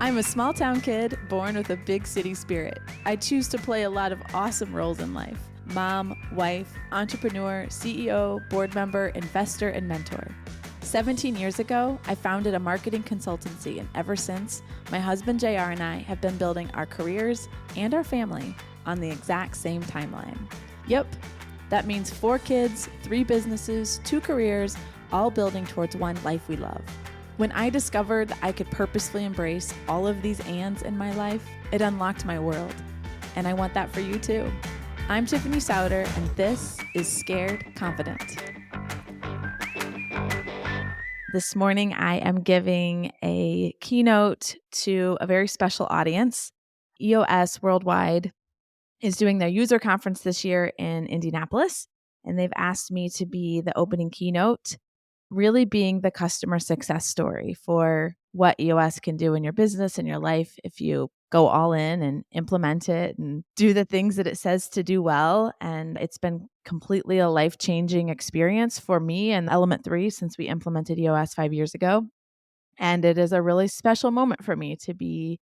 I'm a small town kid born with a big city spirit. I choose to play a lot of awesome roles in life: mom, wife, entrepreneur, CEO, board member, investor, and mentor. 17 years ago, I founded a marketing consultancy, and ever since, my husband JR and I have been building our careers and our family on the exact same timeline. Yep, that means 4 kids, 3 businesses, 2 careers, all building towards one life we love. When I discovered that I could purposefully embrace all of these ands in my life, it unlocked my world. And I want that for you too. I'm Tiffany Souter, and this is Scared Confident. This morning, I am giving a keynote to a very special audience. EOS Worldwide is doing their user conference this year in Indianapolis, and they've asked me to be the opening keynote, really being the customer success story for what EOS can do in your business and your life if you go all in and implement it and do the things that it says to do well. And it's been completely a life-changing experience for me and Element 3 since we implemented EOS 5 years ago. And it is a really special moment for me to be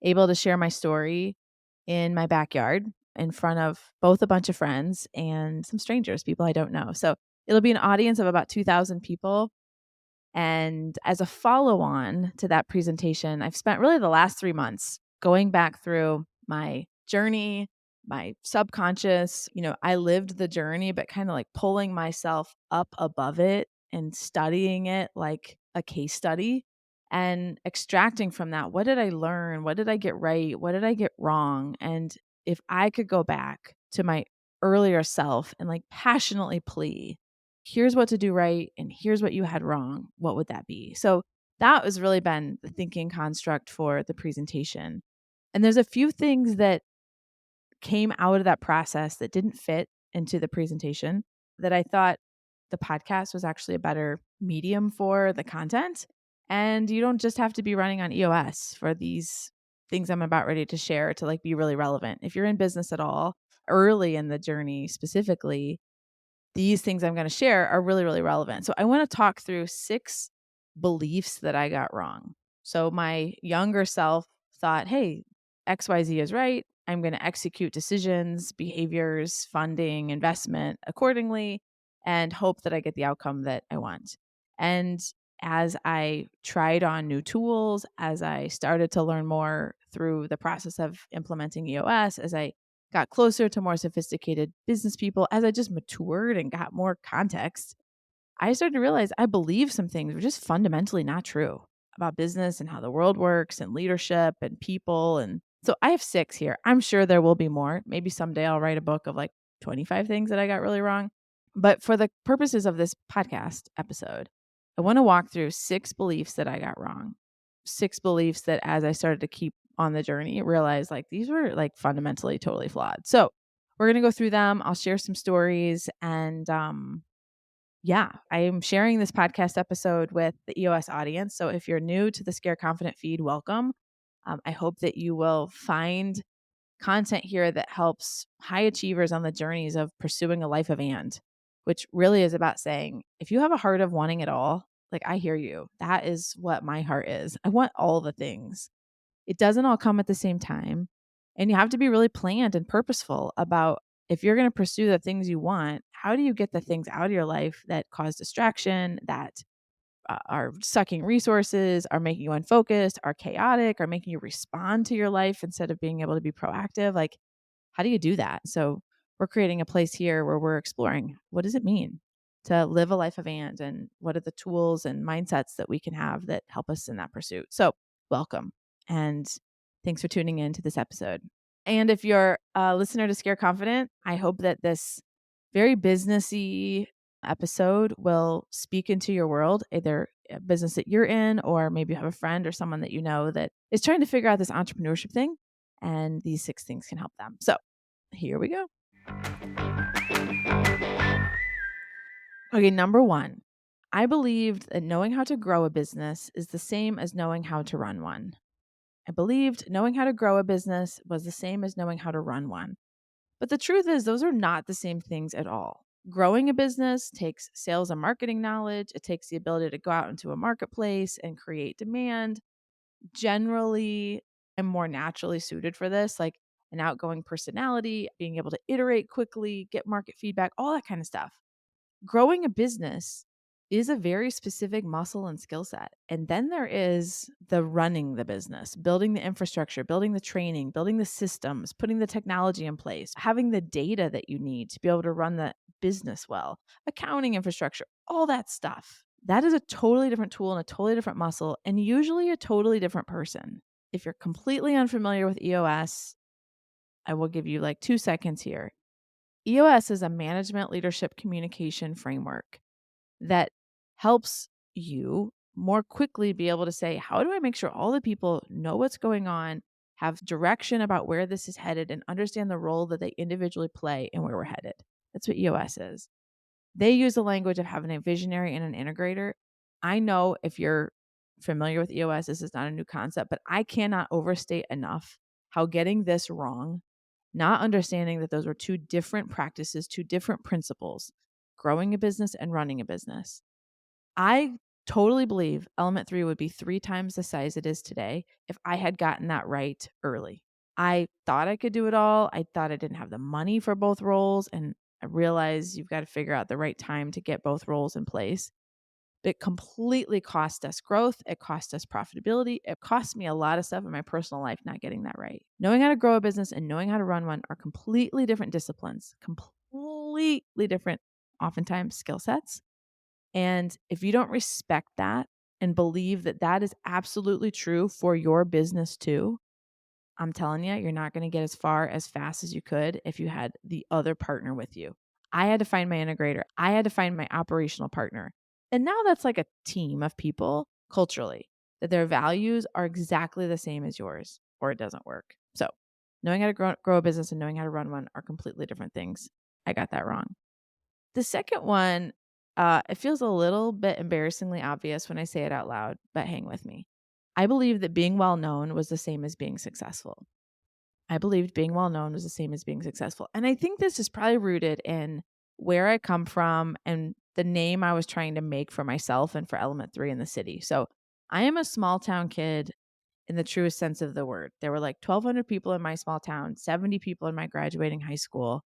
able to share my story in my backyard in front of both a bunch of friends and some strangers, people I don't know. So it'll be an audience of about 2,000 people. And as a follow-on to that presentation, I've spent really the last 3 months going back through my journey, my subconscious. I lived the journey, but kind of like pulling myself up above it and studying it like a case study and extracting from that, what did I learn? What did I get right? What did I get wrong? And if I could go back to my earlier self and like passionately plea, here's what to do right and here's what you had wrong, what would that be? So that has really been the thinking construct for the presentation. And there's a few things that came out of that process that didn't fit into the presentation that I thought the podcast was actually a better medium for the content. And you don't just have to be running on EOS for these things I'm about ready to share to like be really relevant. If you're in business at all, early in the journey specifically, these things I'm going to share are really, really relevant. So I want to talk through 6 beliefs that I got wrong. So my younger self thought, hey, XYZ is right. I'm going to execute decisions, behaviors, funding, investment accordingly, and hope that I get the outcome that I want. And as I tried on new tools, as I started to learn more through the process of implementing EOS, as I got closer to more sophisticated business people, as I just matured and got more context, I started to realize I believe some things were just fundamentally not true about business and how the world works and leadership and people. And so I have 6 here. I'm sure there will be more. Maybe someday I'll write a book of like 25 things that I got really wrong. But for the purposes of this podcast episode, I want to walk through 6 beliefs that I got wrong. 6 beliefs that as I started to keep on the journey, realized like these were like fundamentally totally flawed. So we're going to go through them. I'll share some stories. And yeah, I am sharing this podcast episode with the EOS audience. So if you're new to the Scare Confident feed, welcome. I hope that you will find content here that helps high achievers on the journeys of pursuing a life of which really is about saying, if you have a heart of wanting it all, like I hear you, that is what my heart is. I want all the things. It doesn't all come at the same time. And you have to be really planned and purposeful about if you're going to pursue the things you want, how do you get the things out of your life that cause distraction, that are sucking resources, are making you unfocused, are chaotic, are making you respond to your life instead of being able to be proactive? Like, how do you do that? So we're creating a place here where we're exploring, what does it mean to live a life of and what are the tools and mindsets that we can have that help us in that pursuit? So welcome. And thanks for tuning in to this episode. And if you're a listener to Scare Confident, I hope that this very businessy episode will speak into your world, either a business that you're in, or maybe you have a friend or someone that you know that is trying to figure out this entrepreneurship thing. And these 6 things can help them. So here we go. Okay, number 1. I believed that knowing how to grow a business is the same as knowing how to run one. I believed knowing how to grow a business was the same as knowing how to run one. But the truth is, those are not the same things at all. Growing a business takes sales and marketing knowledge. It takes the ability to go out into a marketplace and create demand. generally am more naturally suited for this, like an outgoing personality, being able to iterate quickly, get market feedback, all that kind of stuff. Growing a business is a very specific muscle and skill set. And then there is the running the business, building the infrastructure, building the training, building the systems, putting the technology in place, having the data that you need to be able to run the business well, accounting infrastructure, all that stuff. That is a totally different tool and a totally different muscle, and usually a totally different person. If you're completely unfamiliar with EOS, I will give you like 2 seconds here. EOS is a management leadership communication framework that helps you more quickly be able to say, how do I make sure all the people know what's going on, have direction about where this is headed, and understand the role that they individually play and where we're headed? That's what EOS is. They use the language of having a visionary and an integrator. I know if you're familiar with EOS, this is not a new concept, but I cannot overstate enough how getting this wrong, not understanding that those were two different practices, two different principles, growing a business and running a business. I totally believe Element 3 would be 3 times the size it is today if I had gotten that right early. I thought I could do it all. I thought I didn't have the money for both roles. And I realized you've got to figure out the right time to get both roles in place. It completely cost us growth. It cost us profitability. It cost me a lot of stuff in my personal life not getting that right. Knowing how to grow a business and knowing how to run one are completely different disciplines, completely different, oftentimes, skill sets. And if you don't respect that and believe that that is absolutely true for your business too, I'm telling you, you're not going to get as far as fast as you could if you had the other partner with you. I had to find my integrator. I had to find my operational partner. And now that's like a team of people culturally that their values are exactly the same as yours, or it doesn't work. So, knowing how to grow a business and knowing how to run one are completely different things. I got that wrong. The second one, it feels a little bit embarrassingly obvious when I say it out loud, but hang with me. I believe that being well known was the same as being successful. I believed being well known was the same as being successful. And I think this is probably rooted in where I come from and the name I was trying to make for myself and for Element 3 in the city. So I am a small town kid in the truest sense of the word. There were like 1,200 people in my small town, 70 people in my graduating high school.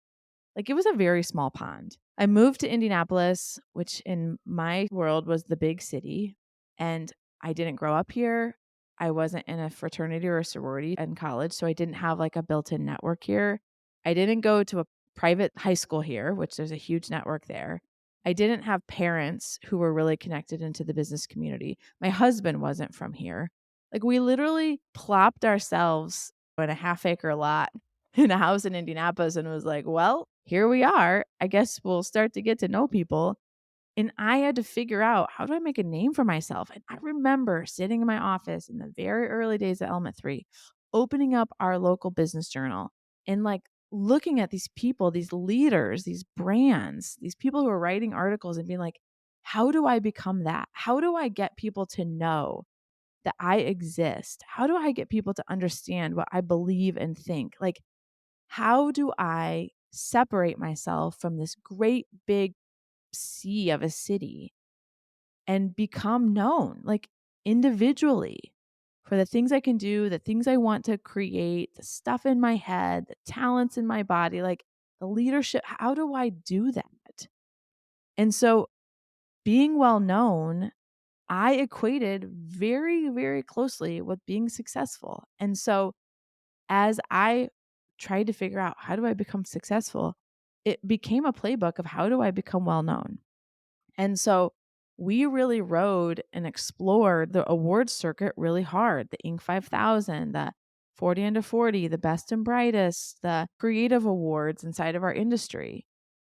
Like it was a very small pond. I moved to Indianapolis, which in my world was the big city, and I didn't grow up here. I wasn't in a fraternity or a sorority in college, so I didn't have like a built-in network here. I didn't go to a private high school here, which there's a huge network there. I didn't have parents who were really connected into the business community. My husband wasn't from here. Like we literally plopped ourselves in a half-acre lot in a house in Indianapolis and was like, well, here we are. I guess we'll start to get to know people. And I had to figure out, how do I make a name for myself? And I remember sitting in my office in the very early days of Element 3, opening up our local business journal and like looking at these people, these leaders, these brands, these people who are writing articles and being like, how do I become that? How do I get people to know that I exist? How do I get people to understand what I believe and think? Like, how do I separate myself from this great big sea of a city and become known, like individually, for the things I can do, the things I want to create, the stuff in my head, the talents in my body, like the leadership? How do I do that? And so being well known, I equated very, very closely with being successful. And so as I tried to figure out, how do I become successful, it became a playbook of how do I become well known. And so we really rode and explored the awards circuit really hard. The Inc. 5000, the 40 under 40, the best and brightest, the creative awards inside of our industry.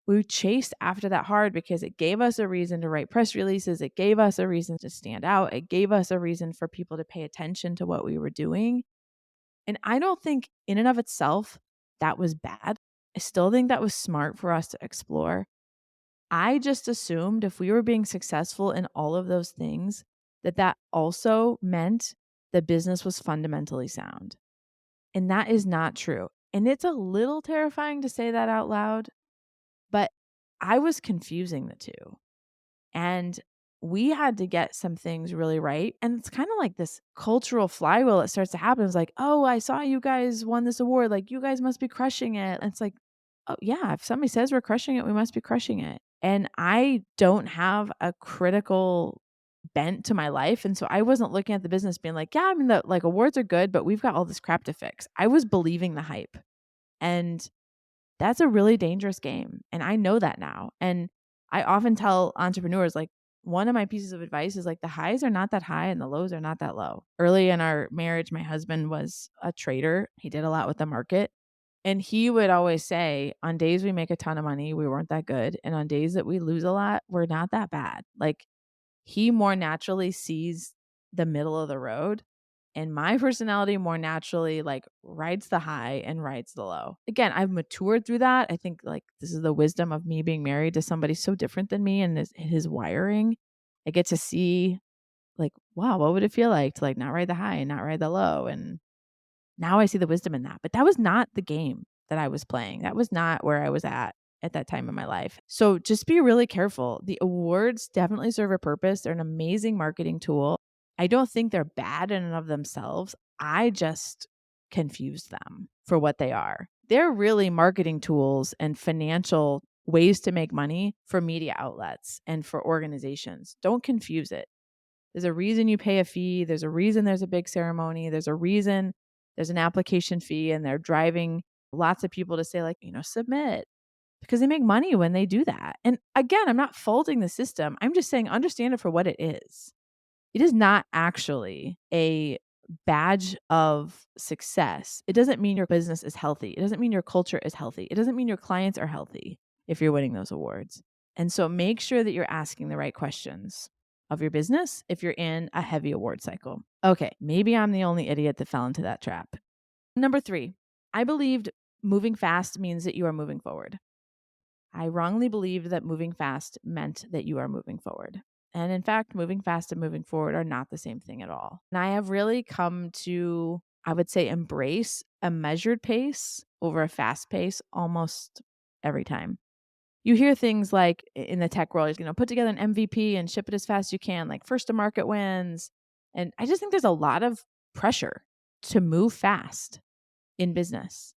We chased after that hard because it gave us a reason to write press releases. It gave us a reason to stand out. It gave us a reason for people to pay attention to what we were doing. And I don't think in and of itself that was bad. I still think that was smart for us to explore. I just assumed if we were being successful in all of those things, that that also meant the business was fundamentally sound. And that is not true. And it's a little terrifying to say that out loud, but I was confusing the two. And we had to get some things really right. And it's kind of like this cultural flywheel that starts to happen. It's like, oh, I saw you guys won this award. Like, you guys must be crushing it. And it's like, oh, yeah, if somebody says we're crushing it, we must be crushing it. And I don't have a critical bent to my life. And so I wasn't looking at the business being like, yeah, I mean, the like awards are good, but we've got all this crap to fix. I was believing the hype. And that's a really dangerous game. And I know that now. And I often tell entrepreneurs, like, one of my pieces of advice is like the highs are not that high and the lows are not that low. Early in our marriage, my husband was a trader. He did a lot with the market. And he would always say, on days we make a ton of money, we weren't that good. And on days that we lose a lot, we're not that bad. Like, he more naturally sees the middle of the road, and my personality more naturally like rides the high and rides the low. Again, I've matured through that. I think like this is the wisdom of me being married to somebody so different than me and his wiring. I get to see like, wow, what would it feel like to like not ride the high and not ride the low? And now I see the wisdom in that. But that was not the game that I was playing. That was not where I was at that time in my life. So just be really careful. The awards definitely serve a purpose. They're an amazing marketing tool. I don't think they're bad in and of themselves. I just confuse them for what they are. They're really marketing tools and financial ways to make money for media outlets and for organizations. Don't confuse it. There's a reason you pay a fee. There's a reason there's a big ceremony. There's a reason there's an application fee, and they're driving lots of people to say, like, submit, because they make money when they do that. And again, I'm not faulting the system. I'm just saying understand it for what it is. It is not actually a badge of success. It doesn't mean your business is healthy. It doesn't mean your culture is healthy. It doesn't mean your clients are healthy if you're winning those awards. And so make sure that you're asking the right questions of your business if you're in a heavy award cycle. Okay, maybe I'm the only idiot that fell into that trap. Number 3, I believed moving fast means that you are moving forward. I wrongly believed that moving fast meant that you are moving forward. And in fact, moving fast and moving forward are not the same thing at all. And I have really come to, I would say, embrace a measured pace over a fast pace almost every time. You hear things like in the tech world, put together an MVP and ship it as fast as you can, like first to market wins. And I just think there's a lot of pressure to move fast in business.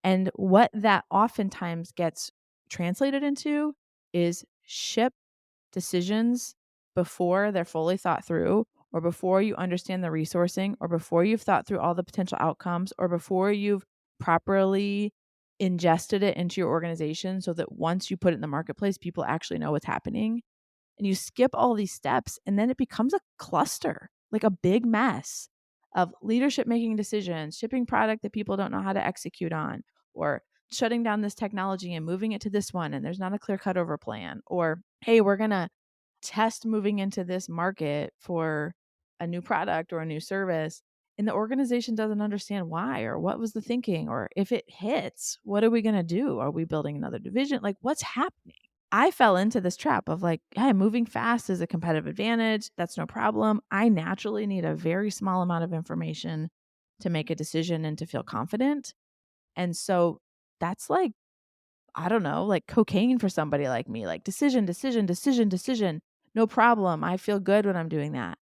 And what that oftentimes gets translated into is ship decisions before they're fully thought through, or before you understand the resourcing, or before you've thought through all the potential outcomes, or before you've properly ingested it into your organization so that once you put it in the marketplace, people actually know what's happening. And you skip all these steps, and then it becomes a cluster, like a big mess of leadership making decisions, shipping product that people don't know how to execute on, or shutting down this technology and moving it to this one, and there's not a clear cutover plan, or hey, we're going to test moving into this market for a new product or a new service, and the organization doesn't understand why or what was the thinking, or if it hits, what are we going to do? Are we building another division? Like, what's happening? I fell into this trap of like, hey, moving fast is a competitive advantage. That's no problem. I naturally need a very small amount of information to make a decision and to feel confident. And so that's like, I don't know, like cocaine for somebody like me, like decision, decision, decision, decision. No problem. I feel good when I'm doing that.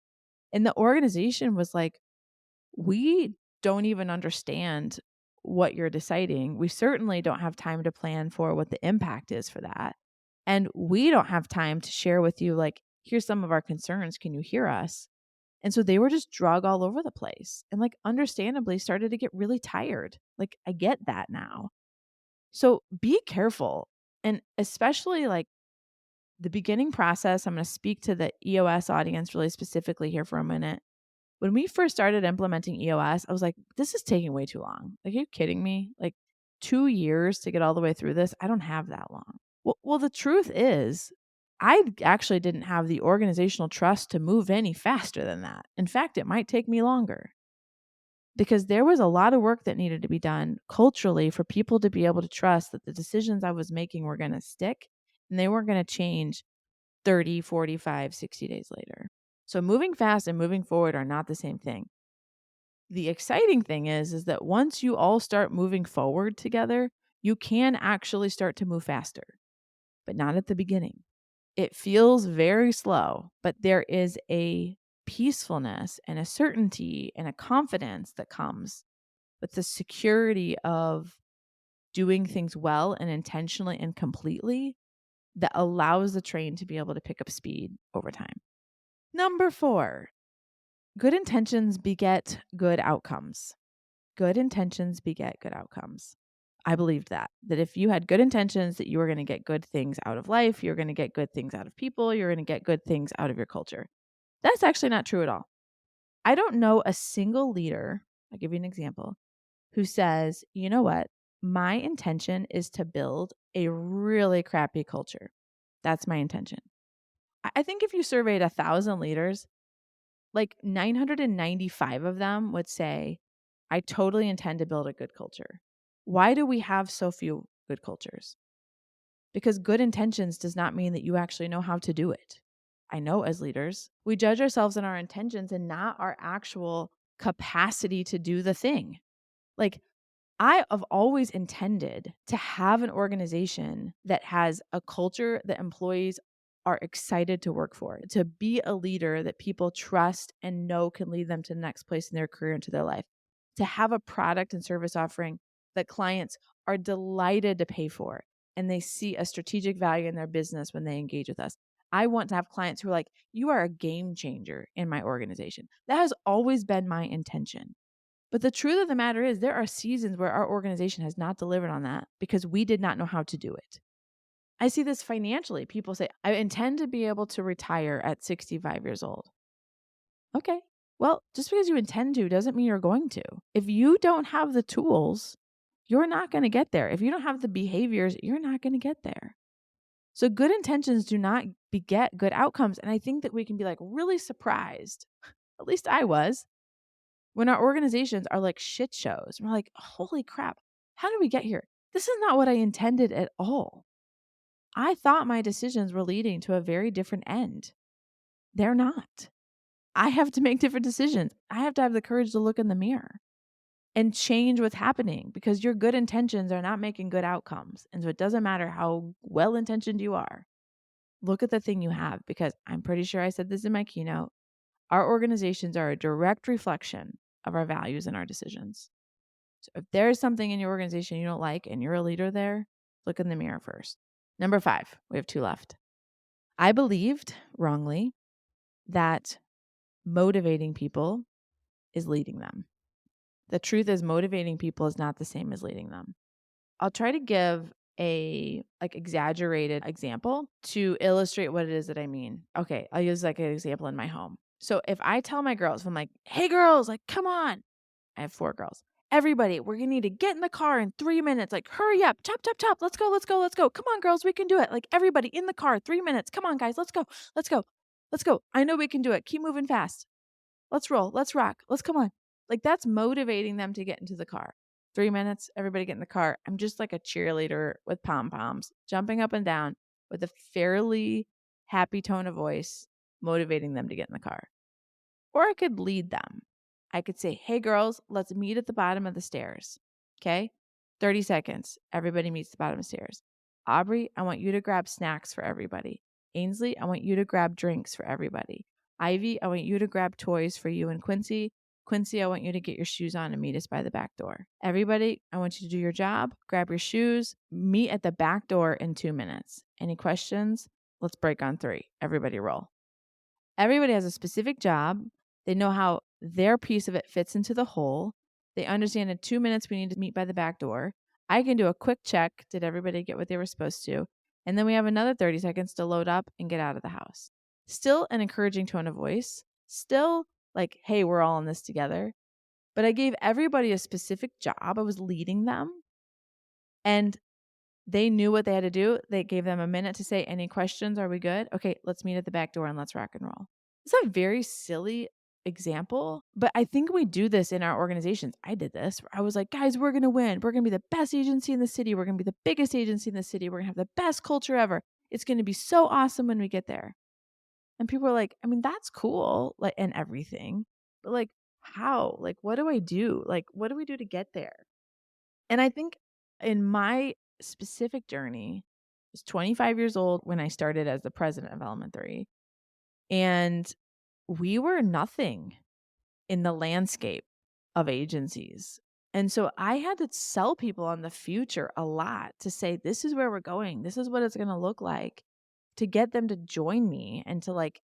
And the organization was like, we don't even understand what you're deciding. We certainly don't have time to plan for what the impact is for that. And we don't have time to share with you, like, here's some of our concerns. Can you hear us? And so they were just drug all over the place and, like, understandably started to get really tired. Like, I get that now. So be careful. And especially like the beginning process, I'm going to speak to the EOS audience really specifically here for a minute. When we first started implementing EOS, I was like, this is taking way too long. Like, are you kidding me? Like 2 years to get all the way through this? I don't have that long. Well, the truth is, I actually didn't have the organizational trust to move any faster than that. In fact, it might take me longer because there was a lot of work that needed to be done culturally for people to be able to trust that the decisions I was making were going to stick and they weren't going to change 30, 45, 60 days later. So moving fast and moving forward are not the same thing. The exciting thing is that once you all start moving forward together, you can actually start to move faster, but not at the beginning. It feels very slow, but there is a peacefulness and a certainty and a confidence that comes with the security of doing things well and intentionally and completely that allows the train to be able to pick up speed over time. Number 4, good intentions beget good outcomes. Good intentions beget good outcomes. I believed that if you had good intentions, that you were going to get good things out of life, you're going to get good things out of people, you're going to get good things out of your culture. That's actually not true at all. I don't know a single leader, I'll give you an example, who says, you know what, my intention is to build a really crappy culture. That's my intention. I think if you surveyed 1,000 leaders, like 995 of them would say, I totally intend to build a good culture. Why do we have so few good cultures? Because good intentions does not mean that you actually know how to do it. I know as leaders, we judge ourselves on our intentions and not our actual capacity to do the thing. Like, I have always intended to have an organization that has a culture that employees are excited to work for, to be a leader that people trust and know can lead them to the next place in their career and to their life, to have a product and service offering that clients are delighted to pay for and they see a strategic value in their business when they engage with us. I want to have clients who are like, you are a game changer in my organization. That has always been my intention. But the truth of the matter is, there are seasons where our organization has not delivered on that because we did not know how to do it. I see this financially. People say, I intend to be able to retire at 65 years old. Okay. Well, just because you intend to doesn't mean you're going to. If you don't have the tools, you're not going to get there. If you don't have the behaviors, you're not going to get there. So good intentions do not beget good outcomes. And I think that we can be like really surprised, at least I was, when our organizations are like shit shows. We're like, holy crap, how did we get here? This is not what I intended at all. I thought my decisions were leading to a very different end. They're not. I have to make different decisions. I have to have the courage to look in the mirror and change what's happening because your good intentions are not making good outcomes. And so it doesn't matter how well intentioned you are. Look at the thing you have, because I'm pretty sure I said this in my keynote. Our organizations are a direct reflection of our values and our decisions. So if there's something in your organization you don't like and you're a leader there, look in the mirror first. Number 5, we have 2 left. I believed wrongly that motivating people is leading them. The truth is, motivating people is not the same as leading them. I'll try to give a exaggerated example to illustrate what it is that I mean. Okay, I'll use like an example in my home. So if I tell my girls, if I'm like, hey girls, like, come on. I have 4 girls. Everybody, we're going to need to get in the car in 3 minutes. Like, hurry up. Chop, chop, chop. Let's go, let's go, let's go. Come on, girls, we can do it. Like, everybody in the car, 3 minutes. Come on, guys, let's go, let's go, let's go. I know we can do it. Keep moving fast. Let's roll. Let's rock. Let's come on. Like, that's motivating them to get into the car. 3 minutes, everybody get in the car. I'm just like a cheerleader with pom-poms, jumping up and down with a fairly happy tone of voice, motivating them to get in the car. Or I could lead them. I could say, hey girls, let's meet at the bottom of the stairs. Okay? 30 seconds. Everybody meets the bottom of the stairs. Aubrey, I want you to grab snacks for everybody. Ainsley, I want you to grab drinks for everybody. Ivy, I want you to grab toys for you and Quincy. Quincy, I want you to get your shoes on and meet us by the back door. Everybody, I want you to do your job, grab your shoes, meet at the back door in 2 minutes. Any questions? Let's break on 3. Everybody roll. Everybody has a specific job. They know how their piece of it fits into the whole. They understand in 2 minutes we need to meet by the back door. I can do a quick check. Did everybody get what they were supposed to? And then we have another 30 seconds to load up and get out of the house. Still an encouraging tone of voice. Still like, hey, we're all in this together. But I gave everybody a specific job. I was leading them. And they knew what they had to do. They gave them a minute to say, any questions? Are we good? Okay, let's meet at the back door and let's rock and roll. It's a very silly example, but I think we do this in our organizations. I did this. I was like, guys, we're going to win. We're going to be the best agency in the city. We're going to be the biggest agency in the city. We're going to have the best culture ever. It's going to be so awesome when we get there. And people are like, I mean, that's cool, like, and everything, but like, how? Like, what do I do? Like, what do we do to get there? And I think in my specific journey, was 25 years old when I started as the president of Element 3. And we were nothing in the landscape of agencies. And so I had to sell people on the future a lot to say, this is where we're going. This is what it's going to look like, to get them to join me and to like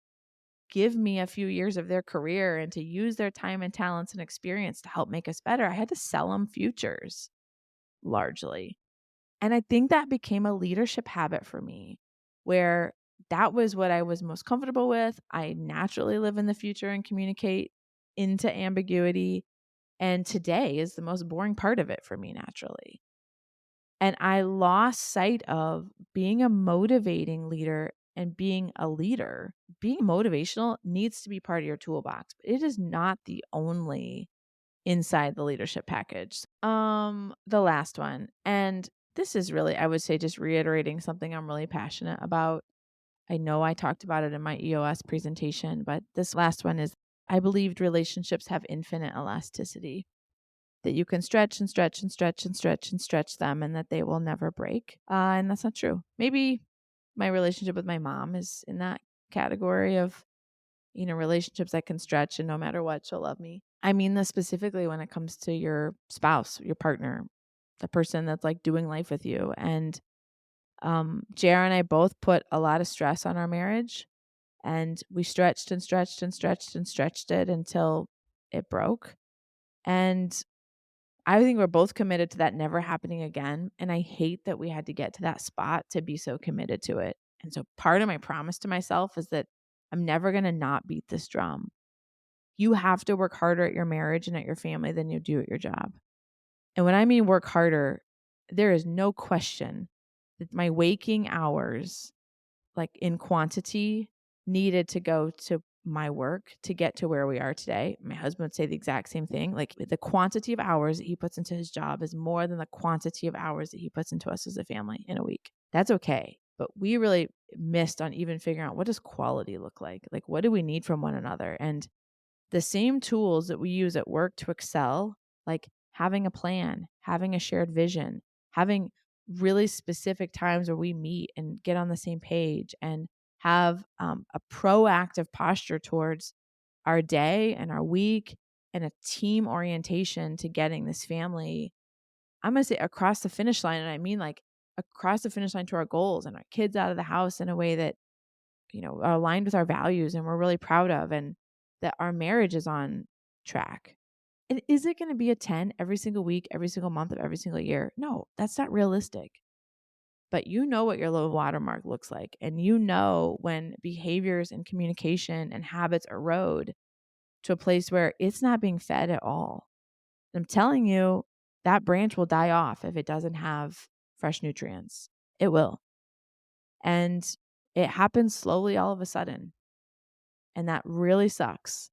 give me a few years of their career and to use their time and talents and experience to help make us better. I had to sell them futures largely. And I think that became a leadership habit for me, where that was what I was most comfortable with. I naturally live in the future and communicate into ambiguity. And today is the most boring part of it for me naturally. And I lost sight of being a motivating leader and being a leader. Being motivational needs to be part of your toolbox, but it is not the only inside the leadership package. The last one, and this is really, I would say, just reiterating something I'm really passionate about. I know I talked about it in my EOS presentation, but this last one is, I believed relationships have infinite elasticity, that you can stretch and stretch and stretch and stretch and stretch them and that they will never break. And that's not true. Maybe my relationship with my mom is in that category of, relationships I can stretch and no matter what, she'll love me. I mean this specifically when it comes to your spouse, your partner, the person that's like doing life with you. And JR and I both put a lot of stress on our marriage, and we stretched and stretched and stretched and stretched it until it broke. And I think we're both committed to that never happening again. And I hate that we had to get to that spot to be so committed to it. And so part of my promise to myself is that I'm never going to not beat this drum. You have to work harder at your marriage and at your family than you do at your job. And when I mean work harder, there is no question that my waking hours, like in quantity, needed to go to my work to get to where we are today. My husband would say the exact same thing. Like the quantity of hours that he puts into his job is more than the quantity of hours that he puts into us as a family in a week. That's okay. But we really missed on even figuring out, what does quality look like? Like, what do we need from one another? And the same tools that we use at work to excel, like having a plan, having a shared vision, having really specific times where we meet and get on the same page and have a proactive posture towards our day and our week and a team orientation to getting this family, I'm going to say, across the finish line. And I mean like across the finish line to our goals and our kids out of the house in a way that, are aligned with our values and we're really proud of, and that our marriage is on track. And is it going to be a 10 every single week, every single month of every single year? No, that's not realistic. But you know what your low watermark looks like. And you know when behaviors and communication and habits erode to a place where it's not being fed at all. I'm telling you, that branch will die off if it doesn't have fresh nutrients. It will. And it happens slowly all of a sudden. And that really sucks.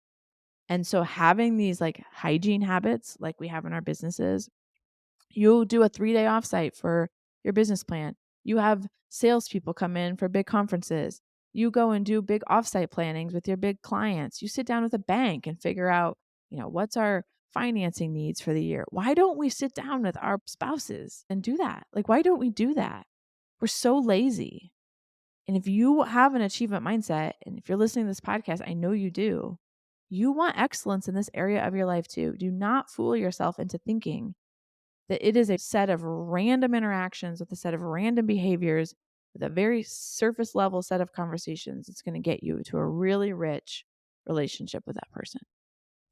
And so having these like hygiene habits like we have in our businesses, you do a 3-day offsite for your business plan. You have salespeople come in for big conferences. You go and do big offsite plannings with your big clients. You sit down with a bank and figure out, what's our financing needs for the year. Why don't we sit down with our spouses and do that? Like, why don't we do that? We're so lazy. And if you have an achievement mindset, and if you're listening to this podcast, I know you do, you want excellence in this area of your life too. Do not fool yourself into thinking that it is a set of random interactions with a set of random behaviors with a very surface level set of conversations that's going to get you to a really rich relationship with that person.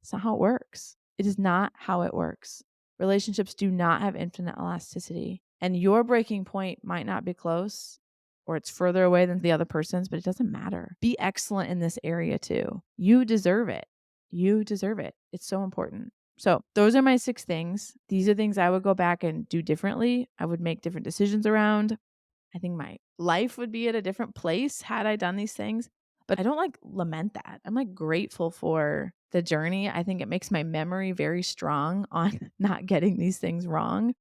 It's not how it works. It is not how it works. Relationships do not have infinite elasticity. And your breaking point might not be close, or it's further away than the other person's, but it doesn't matter. Be excellent in this area too. You deserve it. You deserve it. It's so important. So those are my 6 things. These are things I would go back and do differently. I would make different decisions around. I think my life would be at a different place had I done these things. But I don't like lament that. I'm like grateful for the journey. I think it makes my memory very strong on not getting these things wrong.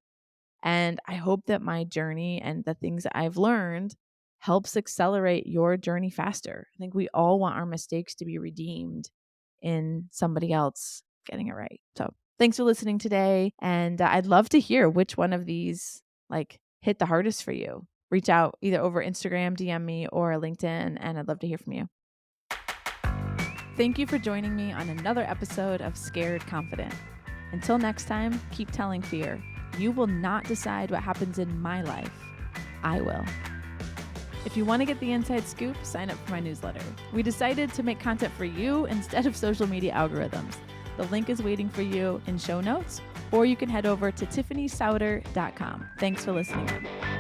And I hope that my journey and the things that I've learned helps accelerate your journey faster. I think we all want our mistakes to be redeemed in somebody else getting it right. So thanks for listening today. And I'd love to hear which one of these like hit the hardest for you. reach out either over Instagram, DM me, or LinkedIn, and I'd love to hear from you. Thank you for joining me on another episode of Scared Confident. Until next time, keep telling fear, you will not decide what happens in my life. I will. If you want to get the inside scoop, sign up for my newsletter. We decided to make content for you instead of social media algorithms. The link is waiting for you in show notes, or you can head over to tiffanysauter.com. Thanks for listening in.